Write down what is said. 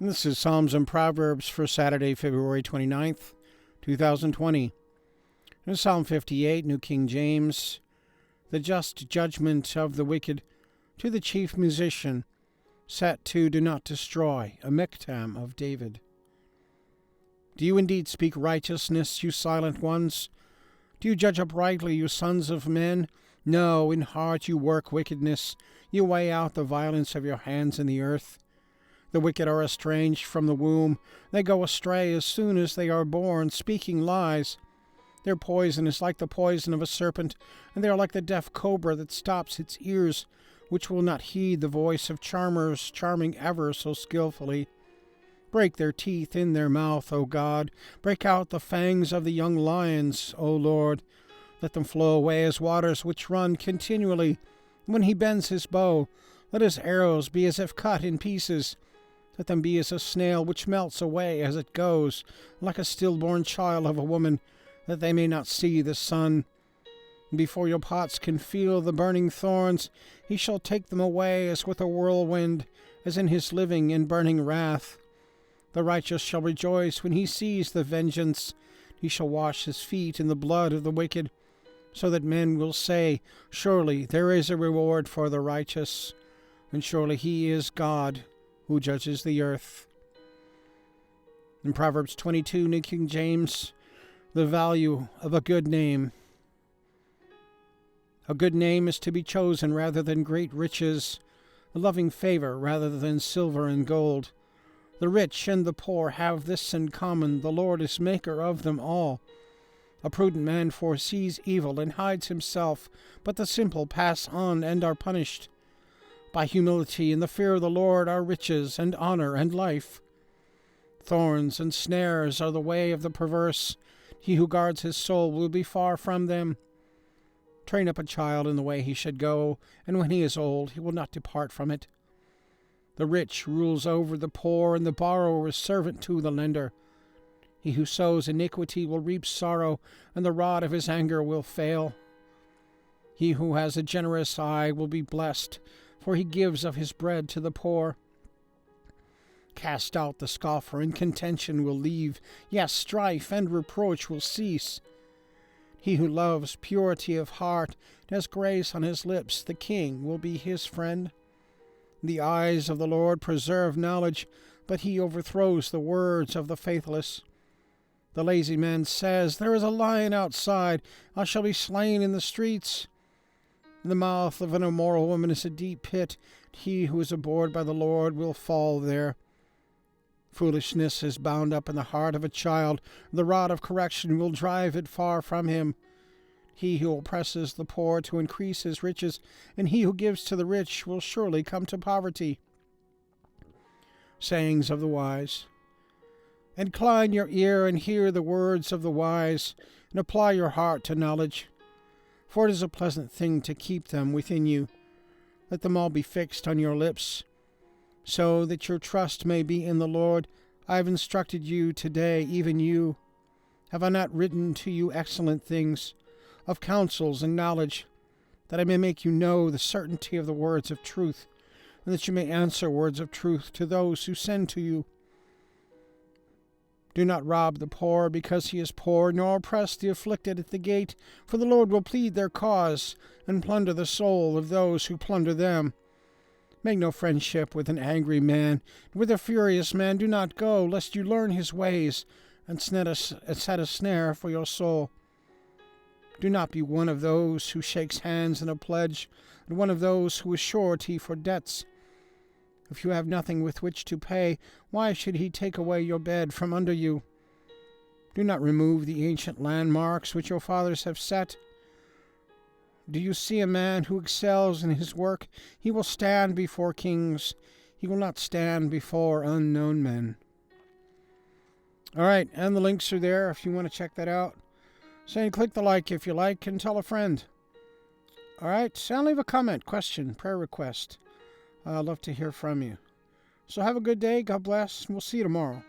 This is Psalms and Proverbs for Saturday, February 29th, 2020. In Psalm 58, New King James, the just judgment of the wicked, to the chief musician, set to do not destroy, a Michtam of David. Do you indeed speak righteousness, you silent ones? Do you judge uprightly, you sons of men? No, in heart you work wickedness. You weigh out the violence of your hands in the earth. The wicked are estranged from the womb. They go astray as soon as they are born, speaking lies. Their poison is like the poison of a serpent, and they are like the deaf cobra that stops its ears, which will not heed the voice of charmers, charming ever so skillfully. Break their teeth in their mouth, O God. Break out the fangs of the young lions, O Lord. Let them flow away as waters which run continually. When he bends his bow, let his arrows be as if cut in pieces. Let them be as a snail which melts away as it goes, like a stillborn child of a woman, that they may not see the sun. Before your pots can feel the burning thorns, he shall take them away as with a whirlwind, as in his living and burning wrath. The righteous shall rejoice when he sees the vengeance. He shall wash his feet in the blood of the wicked, so that men will say, surely there is a reward for the righteous, and surely he is God who judges the earth. In Proverbs 22, New King James, the value of a good name. A good name is to be chosen rather than great riches, a loving favor rather than silver and gold. The rich and the poor have this in common: the Lord is maker of them all. A prudent man foresees evil and hides himself, but the simple pass on and are punished. By humility and the fear of the Lord are riches and honor and life. Thorns and snares are the way of the perverse. He who guards his soul will be far from them. Train up a child in the way he should go, and when he is old, he will not depart from it. The rich rules over the poor, and the borrower is servant to the lender. He who sows iniquity will reap sorrow, and the rod of his anger will fail. He who has a generous eye will be blessed, for he gives of his bread to the poor. Cast out the scoffer, and contention will leave. Yes, strife and reproach will cease. He who loves purity of heart and has grace on his lips, the king will be his friend. The eyes of the Lord preserve knowledge, but he overthrows the words of the faithless. The lazy man says, there is a lion outside, I shall be slain in the streets. The mouth of an immoral woman is a deep pit. He who is abhorred by the Lord will fall there. Foolishness is bound up in the heart of a child. The rod of correction will drive it far from him. He who oppresses the poor to increase his riches, and he who gives to the rich will surely come to poverty. Sayings of the wise. Incline your ear and hear the words of the wise, and apply your heart to knowledge. For it is a pleasant thing to keep them within you. Let them all be fixed on your lips, so that your trust may be in the Lord. I have instructed you today, even you. Have I not written to you excellent things, of counsels and knowledge, that I may make you know the certainty of the words of truth, and that you may answer words of truth to those who send to you? Do not rob the poor because he is poor, nor oppress the afflicted at the gate, for the Lord will plead their cause, and plunder the soul of those who plunder them. Make no friendship with an angry man, and with a furious man do not go, lest you learn his ways, and set a snare for your soul. Do not be one of those who shakes hands in a pledge, and one of those who is surety for debts. If you have nothing with which to pay, why should he take away your bed from under you? Do not remove the ancient landmarks which your fathers have set. Do you see a man who excels in his work? He will stand before kings. He will not stand before unknown men. All right, and the links are there if you want to check that out. So click the like if you like, and tell a friend. All right, and leave a comment, question, prayer request. I'd love to hear from you. So have a good day. God bless, and we'll see you tomorrow.